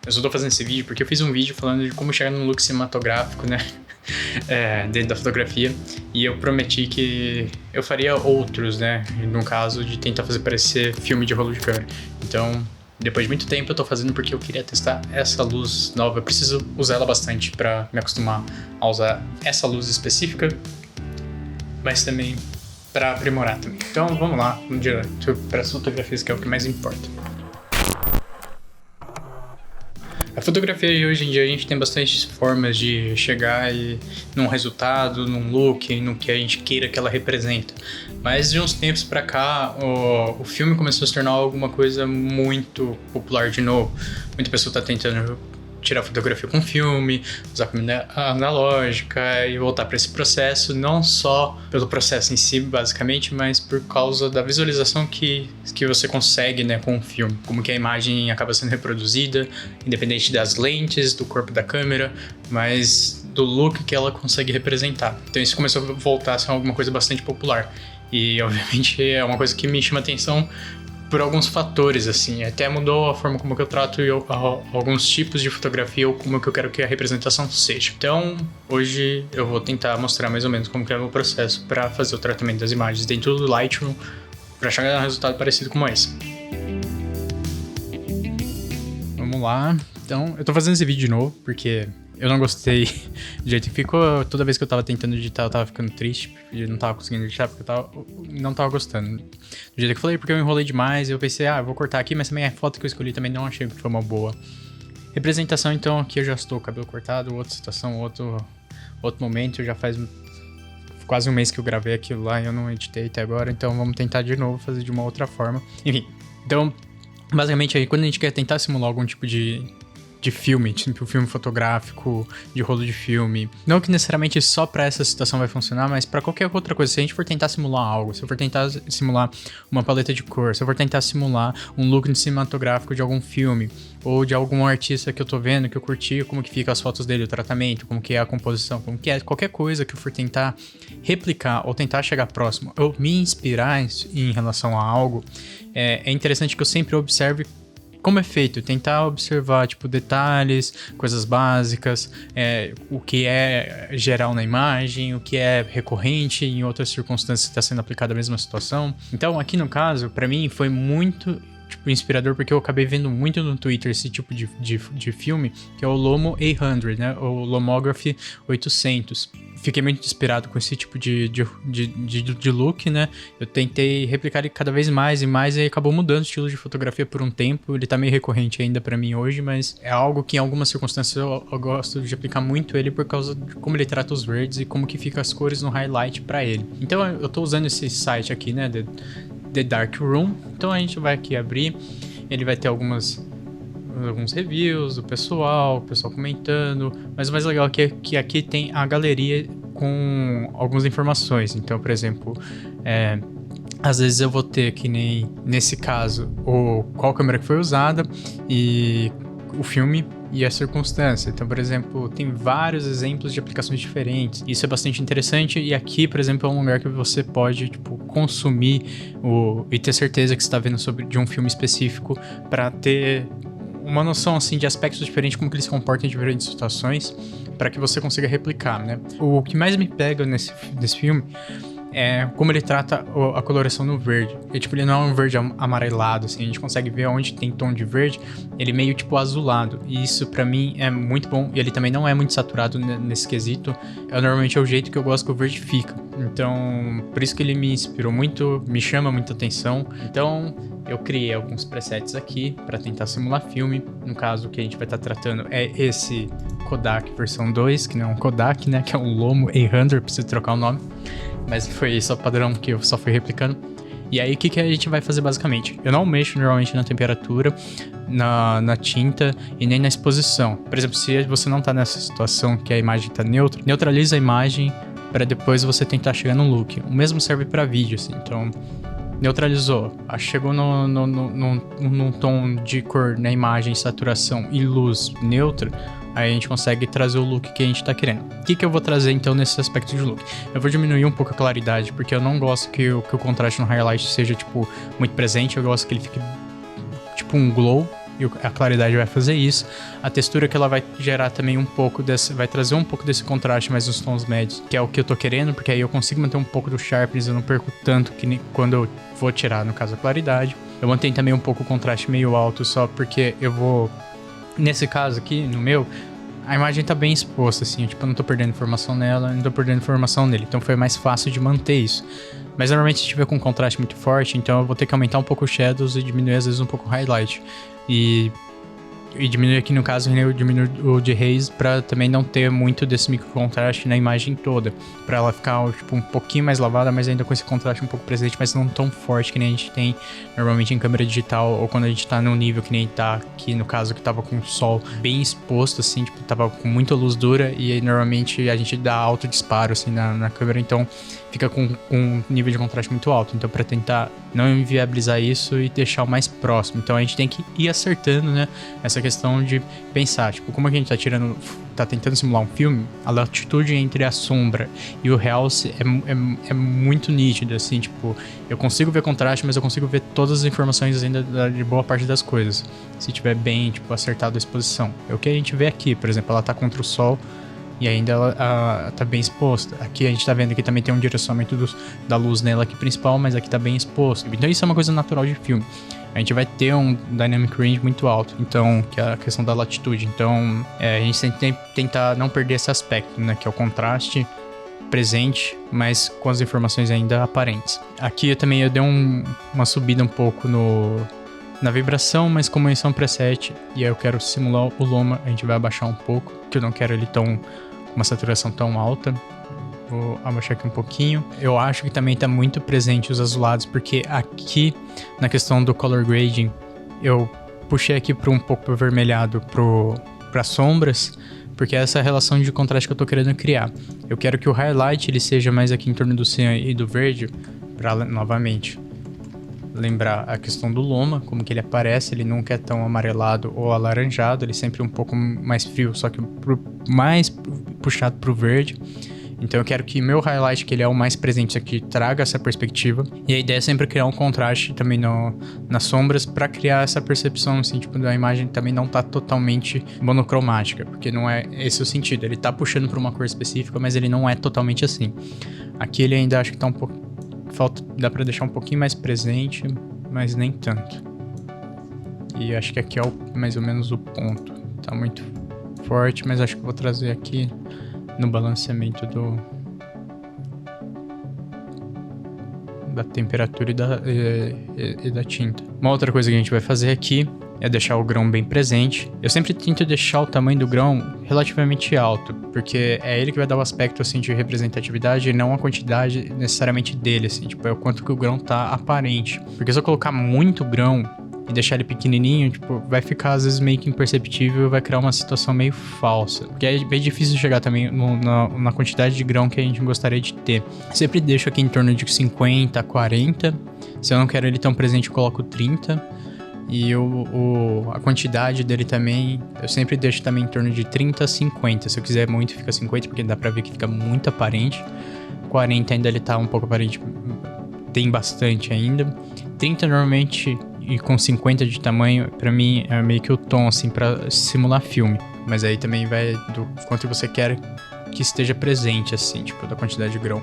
Eu só tô fazendo esse vídeo porque eu fiz um vídeo falando de como chegar num look cinematográfico, né? Dentro da fotografia. E eu prometi que eu faria outros, né? No caso de tentar fazer parecer filme de rolo de câmera. Então, depois de muito tempo eu tô fazendo porque eu queria testar essa luz nova. Eu preciso usar ela bastante pra me acostumar a usar essa luz específica, mas também pra aprimorar também. Então vamos lá, vamos direto para as fotografias, que é o que mais importa. A fotografia de hoje em dia a gente tem bastante formas de chegar num resultado, num look, no que a gente queira que ela representa. Mas de uns tempos pra cá, o filme começou a se tornar alguma coisa muito popular de novo. Muita pessoa tá tentando tirar fotografia com filme, usar a câmera analógica e voltar para esse processo, não só pelo processo em si, basicamente, mas por causa da visualização que você consegue, né, com o filme. Como que a imagem acaba sendo reproduzida, independente das lentes, do corpo da câmera, mas do look que ela consegue representar. Então isso começou a voltar a ser alguma coisa bastante popular. E, obviamente, é uma coisa que me chama atenção por alguns fatores, assim. Até mudou a forma como que eu trato alguns tipos de fotografia ou como que eu quero que a representação seja. Então, hoje eu vou tentar mostrar mais ou menos como que é o processo para fazer o tratamento das imagens dentro do Lightroom para chegar a um resultado parecido com esse. Vamos lá. Então, eu tô fazendo esse vídeo de novo porque eu não gostei do jeito que ficou. Toda vez que eu tava tentando editar, eu tava ficando triste. Eu não tava conseguindo editar porque não tava gostando do jeito que eu falei, porque eu enrolei demais. Eu pensei, eu vou cortar aqui, mas também a foto que eu escolhi também não achei que foi uma boa representação. Então aqui eu já estou com o cabelo cortado, outra situação, outro momento. Já faz quase um mês que eu gravei aquilo lá e eu não editei até agora. Então vamos tentar de novo, fazer de uma outra forma. Enfim, então basicamente aí quando a gente quer tentar simular algum tipo de filme, tipo filme fotográfico, de rolo de filme. Não que necessariamente só pra essa situação vai funcionar, mas pra qualquer outra coisa. Se a gente for tentar simular algo, se eu for tentar simular uma paleta de cor, se eu for tentar simular um look cinematográfico de algum filme, ou de algum artista que eu tô vendo, que eu curti, como que fica as fotos dele, o tratamento, como que é a composição, como que é qualquer coisa que eu for tentar replicar ou tentar chegar próximo, ou me inspirar em relação a algo, é interessante que eu sempre observe como é feito, tentar observar, tipo, detalhes, coisas básicas, o que é geral na imagem, o que é recorrente em outras circunstâncias que está sendo aplicada a mesma situação. Então, aqui no caso, para mim, foi muito inspirador, porque eu acabei vendo muito no Twitter esse tipo de filme, que é o Lomo 800, né, o Lomography 800. Fiquei muito inspirado com esse tipo de look, né? Eu tentei replicar ele cada vez mais e mais, e acabou mudando o estilo de fotografia por um tempo. Ele tá meio recorrente ainda pra mim hoje, mas é algo que em algumas circunstâncias eu gosto de aplicar muito ele por causa de como ele trata os verdes e como que fica as cores no highlight pra ele. Então eu tô usando esse site aqui, né, The Dark Room. Então a gente vai aqui abrir, ele vai ter alguns reviews do pessoal, o pessoal comentando, mas o mais legal é que aqui tem a galeria com algumas informações. Então, por exemplo, às vezes eu vou ter, que nem nesse caso, qual câmera que foi usada e o filme e a circunstância. Então, por exemplo, tem vários exemplos de aplicações diferentes. Isso é bastante interessante, e aqui, por exemplo, é um lugar que você pode, consumir e ter certeza que você está vendo de um filme específico para ter uma noção, assim, de aspectos diferentes, como que eles se comportam em diferentes situações, para que você consiga replicar, né? O que mais me pega nesse filme é como ele trata a coloração no verde. Ele não é um verde amarelado, assim, a gente consegue ver onde tem tom de verde, ele meio azulado, e isso pra mim é muito bom, e ele também não é muito saturado nesse quesito. Normalmente é o jeito que eu gosto que o verde fica, então por isso que ele me inspirou muito, me chama muita atenção. Então eu criei alguns presets aqui para tentar simular filme. No caso, o que a gente vai estar tratando é esse Kodak versão 2, que não é um Kodak, né, que é um Lomo 800, preciso trocar o nome, mas foi só padrão que eu só fui replicando. E aí o que a gente vai fazer basicamente? Eu não mexo normalmente na temperatura, na tinta e nem na exposição. Por exemplo, se você não tá nessa situação que a imagem tá neutra, neutraliza a imagem para depois você tentar chegar no look. O mesmo serve para vídeo, assim. Então, neutralizou, chegou num tom de cor na imagem, saturação e luz neutra, aí a gente consegue trazer o look que a gente tá querendo. O que eu vou trazer então nesse aspecto de look? Eu vou diminuir um pouco a claridade, porque eu não gosto que o contraste no highlight seja muito presente. Eu gosto que ele fique um glow, e a claridade vai fazer isso. A textura que ela vai gerar também um pouco desse, vai trazer um pouco desse contraste mais nos tons médios, que é o que eu tô querendo, porque aí eu consigo manter um pouco do sharpness, eu não perco tanto que quando eu vou tirar, no caso, a claridade. Eu mantenho também um pouco o contraste meio alto, só porque eu vou, nesse caso aqui, no meu, a imagem tá bem exposta, assim, tipo, eu não tô perdendo informação nela, não tô perdendo informação nele, então foi mais fácil de manter isso. Mas normalmente se tiver com um contraste muito forte, então eu vou ter que aumentar um pouco o shadows e diminuir às vezes um pouco o highlight. E diminuir aqui no caso, eu diminuo o de haze pra também não ter muito desse micro contraste na imagem toda. Pra ela ficar tipo, um pouquinho mais lavada, mas ainda com esse contraste um pouco presente, mas não tão forte que nem a gente tem normalmente em câmera digital, ou quando a gente tá num nível que nem tá aqui, no caso que tava com o sol bem exposto, assim, tipo, tava com muita luz dura, e aí normalmente a gente dá alto disparo, assim, na câmera, então fica com um nível de contraste muito alto. Então, pra tentar não inviabilizar isso e deixar o mais próximo. Então, a gente tem que ir acertando, né? Essa questão de pensar, tipo, como é que a gente tá tentando simular um filme, a latitude entre a sombra e o realce é muito nítida, assim, tipo, eu consigo ver contraste, mas eu consigo ver todas as informações ainda de boa parte das coisas, se tiver bem, tipo, acertado a exposição. É o que a gente vê aqui, por exemplo, ela tá contra o sol, e ainda ela tá bem exposta. Aqui a gente tá vendo que também tem um direcionamento da luz nela aqui principal, mas aqui tá bem exposto. Então isso é uma coisa natural de filme. A gente vai ter um dynamic range muito alto, então, que é a questão da latitude. Então, a gente tem que tentar não perder esse aspecto, né, que é o contraste presente, mas com as informações ainda aparentes. Aqui eu dei uma subida um pouco na vibração, mas como isso é um preset e eu quero simular o Loma, a gente vai abaixar um pouco, que eu não quero ele com uma saturação tão alta. Vou abaixar aqui um pouquinho. Eu acho que também tá muito presente os azulados, porque aqui, na questão do color grading, eu puxei aqui para um pouco avermelhado para sombras, porque essa é a relação de contraste que eu tô querendo criar. Eu quero que o highlight ele seja mais aqui em torno do cinza e do verde, para novamente lembrar a questão do Loma, como que ele aparece, ele nunca é tão amarelado ou alaranjado, ele é sempre um pouco mais frio, só que mais puxado pro verde. Então eu quero que meu highlight, que ele é o mais presente aqui, traga essa perspectiva. E a ideia é sempre criar um contraste também nas sombras para criar essa percepção, assim, tipo, da imagem também não tá totalmente monocromática, porque não é esse o sentido. Ele tá puxando para uma cor específica, mas ele não é totalmente assim. Aqui ele ainda acho que tá um pouco... dá pra deixar um pouquinho mais presente, mas nem tanto. E acho que aqui é mais ou menos o ponto. Tá muito forte, mas acho que eu vou trazer aqui no balanceamento da temperatura e da tinta. Uma outra coisa que a gente vai fazer aqui é deixar o grão bem presente. Eu sempre tento deixar o tamanho do grão relativamente alto, porque é ele que vai dar o aspecto, assim, de representatividade e não a quantidade necessariamente dele, assim, tipo, é o quanto que o grão tá aparente. Porque se eu colocar muito grão e deixar ele pequenininho, tipo, vai ficar às vezes meio que imperceptível e vai criar uma situação meio falsa. Porque é bem difícil chegar também na quantidade de grão que a gente gostaria de ter. Sempre deixo aqui em torno de 50 a 40. Se eu não quero ele tão presente, eu coloco 30. E a quantidade dele também, eu sempre deixo também em torno de 30 a 50. Se eu quiser muito, fica 50, porque dá pra ver que fica muito aparente. 40 ainda ele tá um pouco aparente, tem bastante ainda. 30 normalmente, e com 50 de tamanho, pra mim é meio que o tom, assim, pra simular filme. Mas aí também vai do quanto você quer que esteja presente, assim, tipo, da quantidade de grão.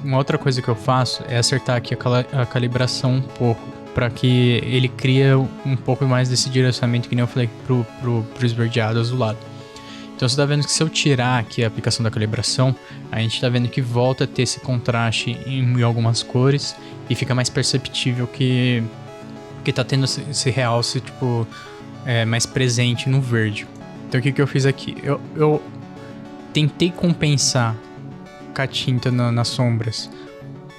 Uma outra coisa que eu faço é acertar aqui a calibração um pouco, para que ele cria um pouco mais desse direcionamento, que nem eu falei, pro esverdeado azulado. Então você tá vendo que se eu tirar aqui a aplicação da calibração, a gente tá vendo que volta a ter esse contraste em algumas cores e fica mais perceptível que tá tendo esse realce, tipo, mais presente no verde. Então o que eu fiz aqui? Eu tentei compensar com a tinta nas sombras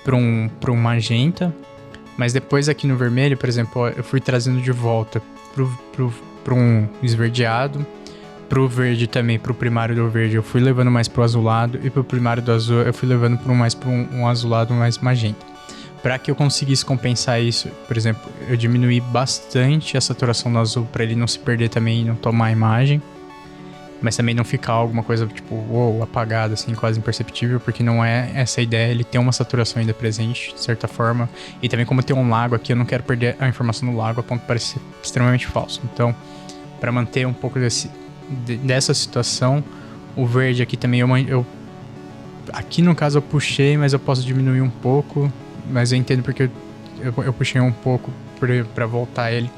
para um magenta, mas depois aqui no vermelho, por exemplo, eu fui trazendo de volta para um esverdeado, pro verde também, pro primário do verde eu fui levando mais pro azulado, e pro primário do azul eu fui levando mais pro um azulado mais magenta. Para que eu conseguisse compensar isso, por exemplo, eu diminuí bastante a saturação do azul para ele não se perder também e não tomar a imagem. mas também não ficar alguma coisa tipo, uou, apagada, assim, quase imperceptível, porque não é essa a ideia. Ele tem uma saturação ainda presente, de certa forma, e também como tem um lago aqui, eu não quero perder a informação no lago a ponto de parecer extremamente falso. Então, para manter um pouco dessa situação, o verde aqui também aqui no caso eu puxei, mas eu posso diminuir um pouco, mas eu entendo porque eu puxei um pouco para voltar ele.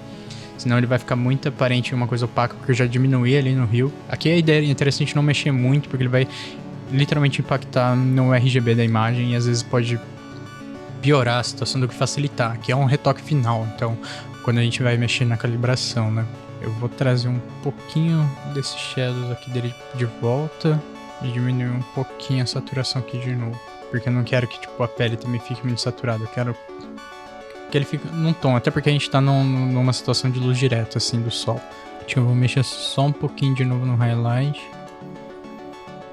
Senão ele vai ficar muito aparente uma coisa opaca, porque eu já diminuí ali no rio. Aqui a ideia é interessante não mexer muito, porque ele vai literalmente impactar no RGB da imagem e às vezes pode piorar a situação do que facilitar. Aqui é um retoque final, então quando a gente vai mexer na calibração, né? Eu vou trazer um pouquinho desses shadows aqui dele de volta e diminuir um pouquinho a saturação aqui de novo. Porque eu não quero que tipo, a pele também fique muito saturada, eu quero que ele fica num tom, até porque a gente tá numa situação de luz direta, assim, do sol. Eu vou mexer só um pouquinho de novo no highlight.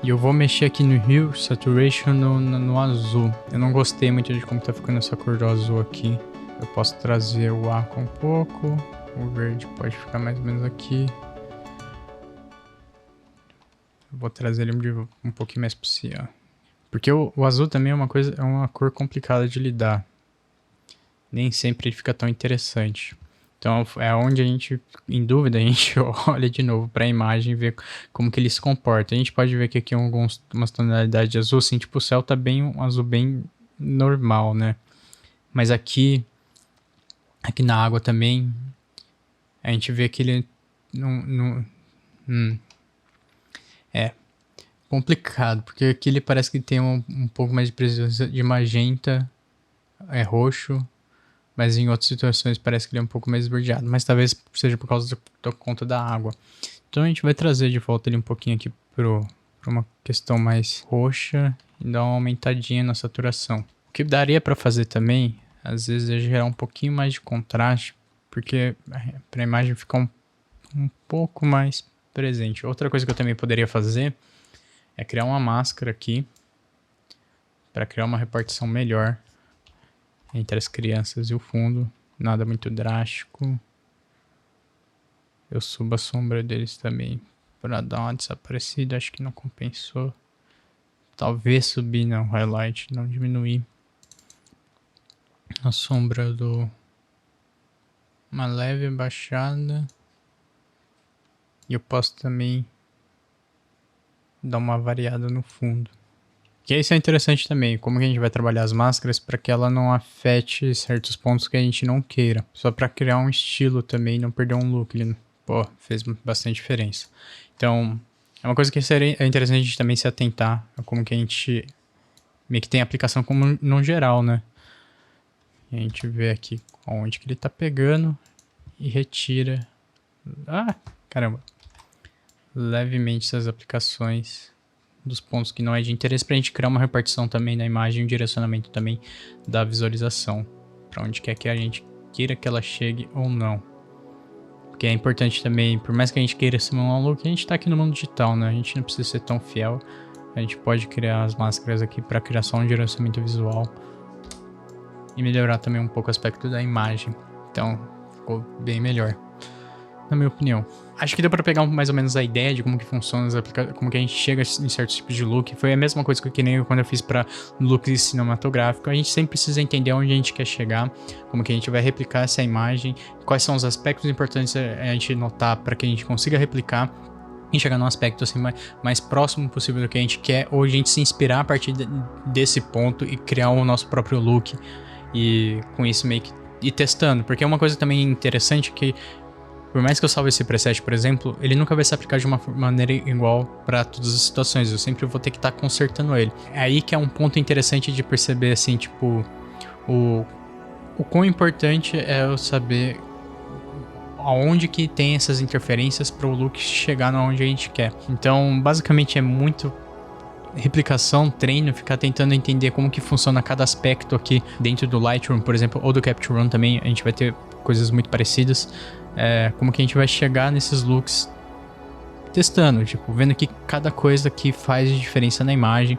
E eu vou mexer aqui no Hue Saturation no azul. Eu não gostei muito de como tá ficando essa cor do azul aqui. Eu posso trazer o aqua um pouco. O verde pode ficar mais ou menos aqui. Eu vou trazer ele um pouquinho mais pro céu. Porque o azul também é uma cor complicada de lidar. Nem sempre ele fica tão interessante. Então é onde a gente, em dúvida, a gente olha de novo para a imagem e vê como que ele se comporta. A gente pode ver que aqui umas tonalidades de azul, assim, tipo o céu tá bem um azul bem normal, né? Mas aqui na água também, a gente vê que ele é complicado, porque aqui ele parece que tem um pouco mais de presença de magenta, é roxo. Mas em outras situações parece que ele é um pouco mais esverdeado. Mas talvez seja por causa da conta da água. Então a gente vai trazer de volta ele um pouquinho aqui pra uma questão mais roxa. E dar uma aumentadinha na saturação. O que daria pra fazer também, às vezes, é gerar um pouquinho mais de contraste. Porque pra imagem ficar um pouco mais presente. Outra coisa que eu também poderia fazer é criar uma máscara aqui. Pra criar uma repartição melhor entre as crianças e o fundo, nada muito drástico. Eu subo a sombra deles também para dar uma desaparecida, acho que não compensou. Talvez subir no highlight, não diminuir. A sombra uma leve baixada. E eu posso também dar uma variada no fundo. Que isso é interessante também, como que a gente vai trabalhar as máscaras para que ela não afete certos pontos que a gente não queira. Só para criar um estilo também, não perder um look. Ele, fez bastante diferença. Então, é uma coisa que é interessante a gente também se atentar a como que a gente meio que tem aplicação como no geral, né? E a gente vê aqui onde que ele tá pegando e retira. Caramba! Levemente essas aplicações dos pontos que não é de interesse, pra gente criar uma repartição também na imagem e um direcionamento também da visualização, pra onde quer que a gente queira que ela chegue ou não. Porque é importante também, por mais que a gente queira simular um look, a gente tá aqui no mundo digital, né? A gente não precisa ser tão fiel, a gente pode criar as máscaras aqui pra criar só um direcionamento visual e melhorar também um pouco o aspecto da imagem. Então, ficou bem melhor, na minha opinião. Acho que deu pra pegar mais ou menos a ideia de como que funciona como que a gente chega em certos tipos de look. Foi a mesma coisa que nem quando eu fiz pra look cinematográfico. A gente sempre precisa entender onde a gente quer chegar, como que a gente vai replicar essa imagem, quais são os aspectos importantes a gente notar para que a gente consiga replicar e chegar num aspecto assim mais próximo possível do que a gente quer, ou a gente se inspirar a partir desse ponto e criar o nosso próprio look. E com isso meio que ir testando, porque é uma coisa também interessante que por mais que eu salve esse preset, por exemplo, ele nunca vai se aplicar de uma maneira igual para todas as situações. Eu sempre vou ter que estar consertando ele. É aí que é um ponto interessante de perceber, assim, tipo, o quão importante é eu saber aonde que tem essas interferências para o look chegar onde a gente quer. Então, basicamente, é muito replicação, treino, ficar tentando entender como que funciona cada aspecto aqui dentro do Lightroom, por exemplo, ou do Capture One também. A gente vai ter coisas muito parecidas. Como que a gente vai chegar nesses looks testando, tipo, vendo que cada coisa que faz diferença na imagem,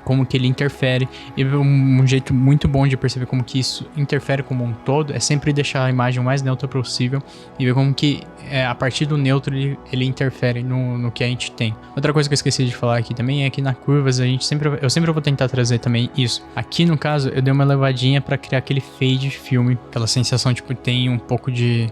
como que ele interfere. E um jeito muito bom de perceber como que isso interfere como um todo é sempre deixar a imagem o mais neutra possível e ver como que a partir do neutro ele interfere no que a gente tem. Outra coisa que eu esqueci de falar aqui também é que na curvas eu sempre vou tentar trazer também isso. Aqui no caso eu dei uma elevadinha para criar aquele fade de filme, aquela sensação tipo tem um pouco de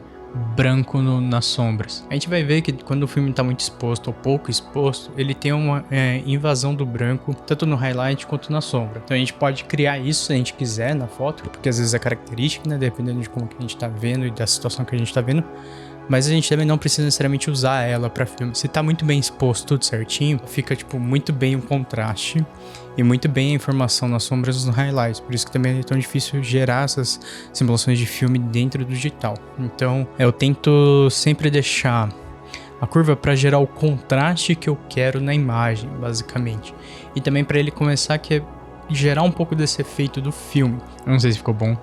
branco nas sombras. A gente vai ver que quando o filme tá muito exposto ou pouco exposto, ele tem uma invasão do branco, tanto no highlight quanto na sombra. Então a gente pode criar isso se a gente quiser na foto, porque às vezes é característica, né? Dependendo de como que a gente tá vendo e da situação que a gente tá vendo. Mas a gente também não precisa necessariamente usar ela pra filme. Se tá muito bem exposto tudo certinho, fica tipo muito bem o contraste e muito bem a informação nas sombras e nos highlights. Por isso que também é tão difícil gerar essas simulações de filme dentro do digital. Então eu tento sempre deixar a curva para gerar o contraste que eu quero na imagem, basicamente. E também para ele começar a gerar um pouco desse efeito do filme. Eu não sei se ficou bom.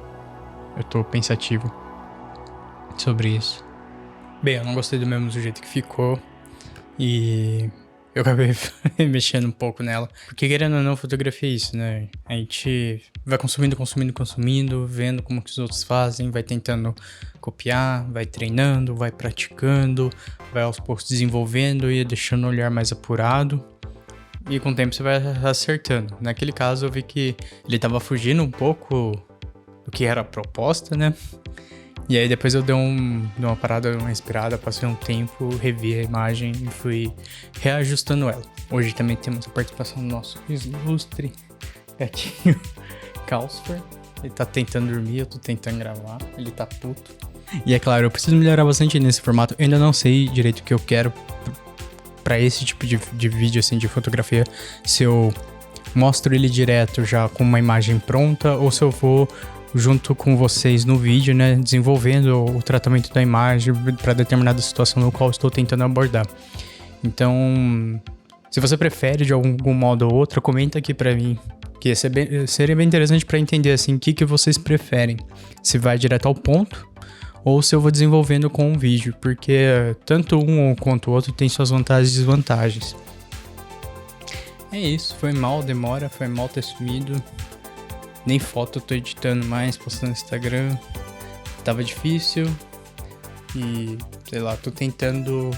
Eu tô pensativo sobre isso. Bem, eu não gostei do mesmo jeito que ficou e eu acabei mexendo um pouco nela. Porque querendo ou não, fotografia é isso, né? A gente vai consumindo, vendo como que os outros fazem, vai tentando copiar, vai treinando, vai praticando, vai aos poucos desenvolvendo e deixando o olhar mais apurado. E com o tempo você vai acertando. Naquele caso eu vi que ele tava fugindo um pouco do que era a proposta, né? E aí depois eu dei uma parada, uma respirada, passei um tempo, revi a imagem e fui reajustando ela. Hoje também temos a participação do nosso ilustre gatinho Calcifer. Ele tá tentando dormir, eu tô tentando gravar, ele tá puto. E é claro, eu preciso melhorar bastante nesse formato. Eu ainda não sei direito o que eu quero pra esse tipo de vídeo, assim, de fotografia. Se eu mostro ele direto já com uma imagem pronta ou se eu vou junto com vocês no vídeo, né, desenvolvendo o tratamento da imagem para determinada situação no qual estou tentando abordar. Então, se você prefere de algum modo ou outro, comenta aqui para mim, que seria bem interessante para entender assim o que vocês preferem. Se vai direto ao ponto ou se eu vou desenvolvendo com um vídeo, porque tanto um quanto o outro tem suas vantagens e desvantagens. É isso, foi mal demora, foi mal ter sumido. Nem foto eu tô editando mais, postando no Instagram. Tava difícil. E, sei lá, tô tentando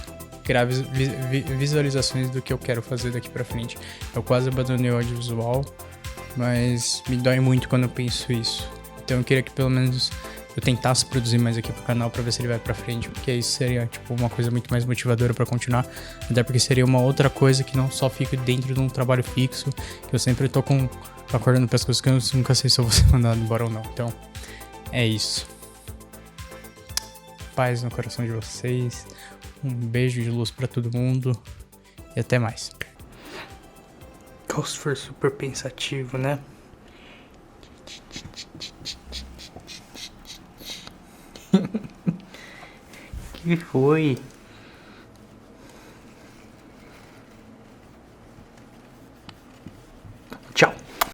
criar visualizações do que eu quero fazer daqui pra frente. Eu quase abandonei o audiovisual, mas me dói muito quando eu penso isso. Então eu queria que pelo menos eu tentasse produzir mais aqui pro canal pra ver se ele vai pra frente, porque isso seria, tipo, uma coisa muito mais motivadora pra continuar. Até porque seria uma outra coisa que não só fica dentro de um trabalho fixo, que eu sempre tô acordando para as coisas que eu nunca sei se eu vou ser mandado embora ou não. Então, é isso. Paz no coração de vocês. Um beijo de luz para todo mundo. E até mais. Calcifer super pensativo, né? Que foi?